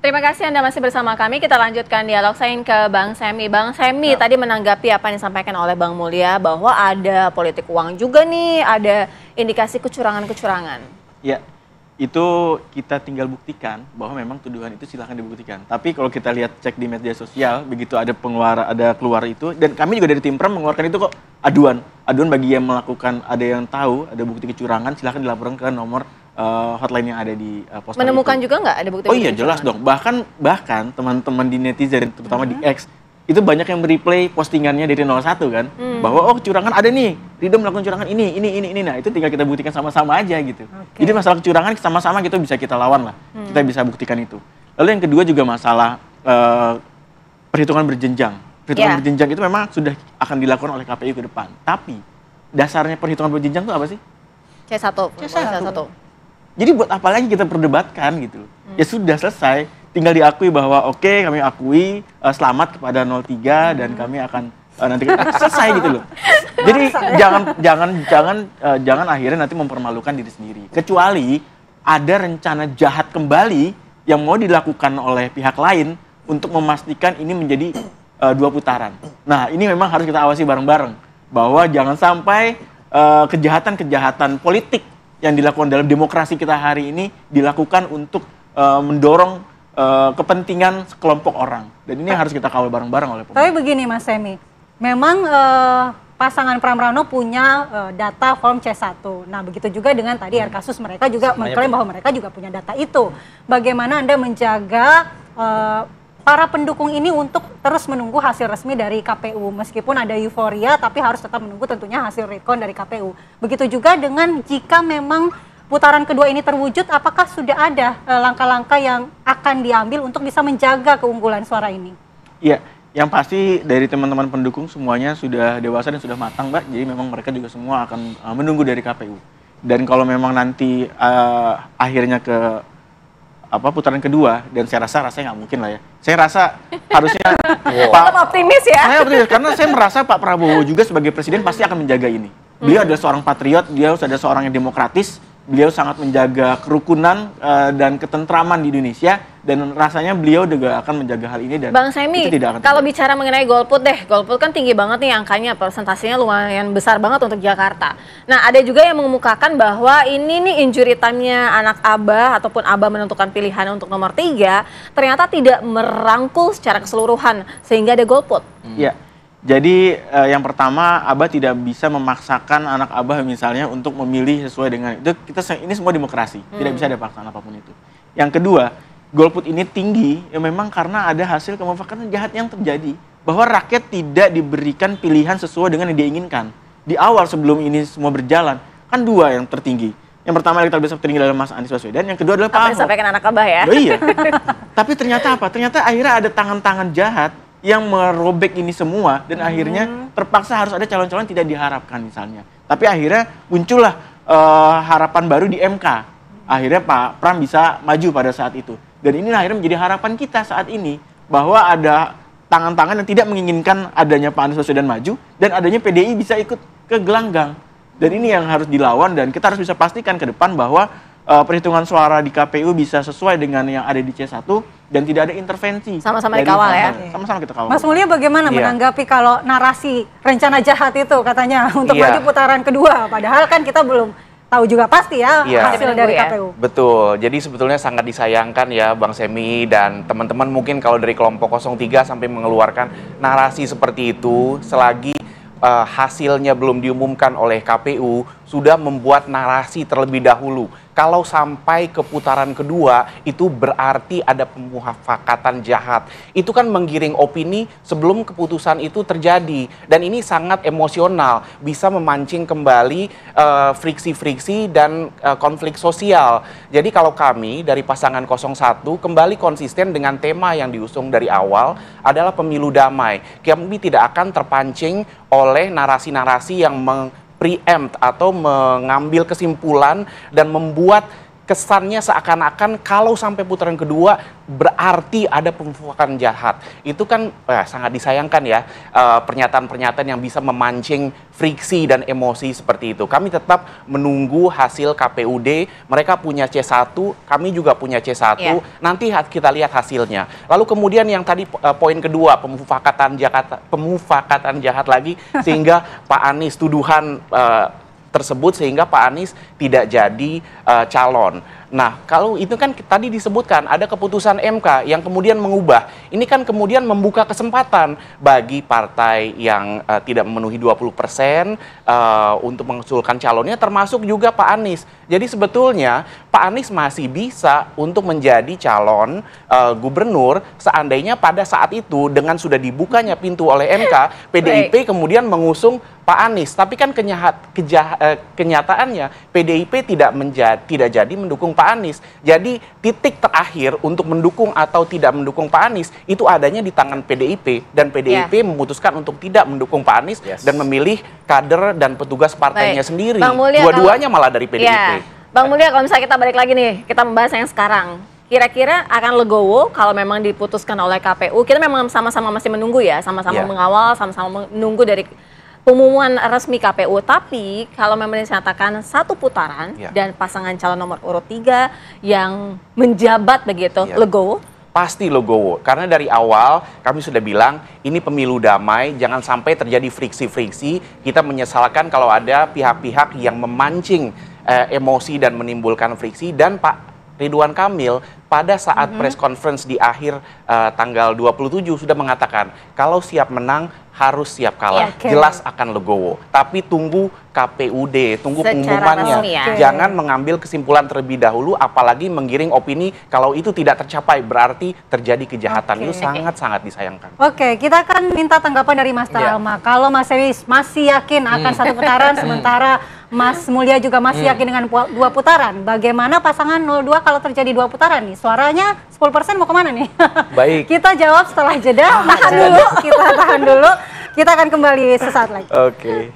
Terima kasih Anda masih bersama kami. Kita lanjutkan dialog saya ke Bang Semi. Bang Semi tadi menanggapi apa yang disampaikan oleh Bang Mulya bahwa ada politik uang juga nih, ada indikasi kecurangan-kecurangan. Ya, itu kita tinggal buktikan bahwa memang tuduhan itu silahkan dibuktikan. Tapi kalau kita lihat cek di media sosial, begitu ada keluar itu, dan kami juga dari tim Pram mengeluarkan itu kok aduan bagi yang melakukan, ada yang tahu ada bukti kecurangan, silahkan dilaporkan ke nomor hotline yang ada di poster. Menemukan itu juga nggak ada bukti? Oh iya jelas dong. Bahkan teman-teman di netizen, terutama di X, itu banyak yang mereplay postingannya dari 01 kan, bahwa oh kecurangan ada nih, Ridho melakukan kecurangan ini. Nah itu tinggal kita buktikan sama-sama aja gitu. Jadi masalah kecurangan sama-sama kita bisa kita lawan lah, kita bisa buktikan itu. Lalu yang kedua juga masalah perhitungan berjenjang. Perhitungan berjenjang itu memang sudah akan dilakukan oleh KPU ke depan. Tapi dasarnya perhitungan berjenjang itu apa sih? C1. Jadi buat apa lagi kita perdebatkan gitu? Ya sudah selesai. Tinggal diakui bahwa oke, kami akui selamat kepada 03 dan kami akan nanti selesai gitu loh. Jadi jangan akhirnya nanti mempermalukan diri sendiri. Kecuali ada rencana jahat kembali yang mau dilakukan oleh pihak lain untuk memastikan ini menjadi 2 putaran. Nah, ini memang harus kita awasi bareng-bareng bahwa jangan sampai kejahatan-kejahatan politik yang dilakukan dalam demokrasi kita hari ini dilakukan untuk mendorong kepentingan sekelompok orang. Dan ini harus kita kawal bareng-bareng oleh pemerintah. Tapi begini Mas Semi, memang pasangan Pram Rano punya data form C1. Nah begitu juga dengan tadi kasus mereka juga mengklaim bahwa mereka juga punya data itu. Bagaimana Anda menjaga para pendukung ini untuk terus menunggu hasil resmi dari KPU. Meskipun ada euforia, tapi harus tetap menunggu tentunya hasil recon dari KPU. Begitu juga dengan jika memang putaran kedua ini terwujud, apakah sudah ada langkah-langkah yang akan diambil untuk bisa menjaga keunggulan suara ini? Iya, yang pasti dari teman-teman pendukung semuanya sudah dewasa dan sudah matang, Mbak. Jadi memang mereka juga semua akan menunggu dari KPU. Dan kalau memang nanti akhirnya ke putaran kedua, dan saya rasa rasanya nggak mungkin lah ya. Saya rasa harusnya Tetap optimis ya. Saya optimis karena saya merasa Pak Prabowo juga sebagai presiden pasti akan menjaga ini. Beliau adalah seorang patriot, dia adalah seorang yang demokratis, beliau sangat menjaga kerukunan dan ketentraman di Indonesia, dan rasanya beliau juga akan menjaga hal ini. Dan Bang Semi, kalau bicara mengenai golput golput kan tinggi banget nih angkanya, presentasinya lumayan besar banget untuk Jakarta. Nah ada juga yang mengemukakan bahwa ini nih injury time-nya anak Abah ataupun Abah menentukan pilihan untuk nomor 3 ternyata tidak merangkul secara keseluruhan sehingga ada golput. Iya. Jadi yang pertama, Abah tidak bisa memaksakan anak Abah misalnya untuk memilih sesuai dengan itu. Ini semua demokrasi, tidak bisa ada paksaan apapun itu. Yang kedua, golput ini tinggi ya memang karena ada hasil kemufakatan jahat yang terjadi, bahwa rakyat tidak diberikan pilihan sesuai dengan yang dia inginkan. Di awal sebelum ini semua berjalan, kan 2 yang tertinggi. Yang pertama elektabilitas tertinggi adalah Mas Anies Baswedan, yang kedua adalah Pak Ahok. Sampaikan anak Abah ya. Oh, iya. Tapi ternyata apa? Ternyata akhirnya ada tangan-tangan jahat yang merobek ini semua, dan akhirnya terpaksa harus ada calon-calon tidak diharapkan misalnya. Tapi akhirnya muncullah harapan baru di MK. Akhirnya Pak Pram bisa maju pada saat itu. Dan ini akhirnya menjadi harapan kita saat ini, bahwa ada tangan-tangan yang tidak menginginkan adanya Pak Anies Baswedan maju, dan adanya PDI bisa ikut ke gelanggang. Dan ini yang harus dilawan, dan kita harus bisa pastikan ke depan bahwa perhitungan suara di KPU bisa sesuai dengan yang ada di C1 dan tidak ada intervensi. Sama-sama dikawal ya. Sama-sama kita kawal. Mas Mulya bagaimana menanggapi kalau narasi rencana jahat itu katanya untuk maju putaran kedua, padahal kan kita belum tahu juga pasti ya hasil dari KPU. Betul. Jadi sebetulnya sangat disayangkan ya Bang Semi dan teman-teman mungkin kalau dari kelompok 03 sampai mengeluarkan narasi seperti itu selagi hasilnya belum diumumkan oleh KPU sudah membuat narasi terlebih dahulu. Kalau sampai ke putaran kedua, itu berarti ada pemufakatan jahat. Itu kan menggiring opini sebelum keputusan itu terjadi. Dan ini sangat emosional, bisa memancing kembali friksi-friksi dan konflik sosial. Jadi kalau kami dari pasangan 01 kembali konsisten dengan tema yang diusung dari awal adalah pemilu damai. Kami tidak akan terpancing oleh narasi-narasi yang preempt atau mengambil kesimpulan dan membuat kesannya seakan-akan kalau sampai putaran kedua berarti ada pemufakan jahat. Itu kan sangat disayangkan ya, pernyataan-pernyataan yang bisa memancing friksi dan emosi seperti itu. Kami tetap menunggu hasil KPUD, mereka punya C1, kami juga punya C1, nanti kita lihat hasilnya. Lalu kemudian yang tadi poin kedua, pemufakatan jahat lagi, sehingga Pak Anies tuduhan tersebut sehingga Pak Anies tidak jadi calon. Nah, kalau itu kan tadi disebutkan ada keputusan MK yang kemudian mengubah. Ini kan kemudian membuka kesempatan bagi partai yang tidak memenuhi 20% untuk mengusulkan calonnya, termasuk juga Pak Anies. Jadi sebetulnya Pak Anies masih bisa untuk menjadi calon gubernur seandainya pada saat itu dengan sudah dibukanya pintu oleh MK, PDIP kemudian mengusung Pak Anies. Tapi kan kenyataannya PDIP tidak jadi mendukung Pak Anies. Jadi titik terakhir untuk mendukung atau tidak mendukung Pak Anies itu adanya di tangan PDIP, dan PDIP memutuskan untuk tidak mendukung Pak Anies dan memilih kader dan petugas partainya sendiri. Dua-duanya malah dari PDIP. Bang Mulya, kalau misalnya kita balik lagi nih, kita membahas yang sekarang. Kira-kira akan legowo kalau memang diputuskan oleh KPU? Kita memang sama-sama masih menunggu ya, sama-sama mengawal, sama-sama menunggu dari pengumuman resmi KPU. Tapi kalau memang dinyatakan satu putaran dan pasangan calon nomor urut 3 yang menjabat begitu, legowo? Pasti legowo, karena dari awal kami sudah bilang ini pemilu damai, jangan sampai terjadi friksi-friksi. Kita menyesalkan kalau ada pihak-pihak yang memancing emosi dan menimbulkan friksi. Dan Pak Ridwan Kamil pada saat press conference di akhir tanggal 27 sudah mengatakan kalau siap menang harus siap kalah, jelas akan legowo. Tapi tunggu KPUD, tunggu pengumumannya. Jangan mengambil kesimpulan terlebih dahulu, apalagi menggiring opini kalau itu tidak tercapai berarti terjadi kejahatan. Itu sangat-sangat disayangkan. Oke, kita akan minta tanggapan dari Mas Talma. Kalau Mas Eris masih yakin akan satu putaran, sementara Mas Mulya juga masih yakin dengan 2 putaran. Bagaimana pasangan 02 kalau terjadi 2 putaran nih? Suaranya 10% mau kemana nih? Baik. Kita jawab setelah jeda. Tahan dulu, kita tahan dulu. Kita akan kembali sesaat lagi. Oke.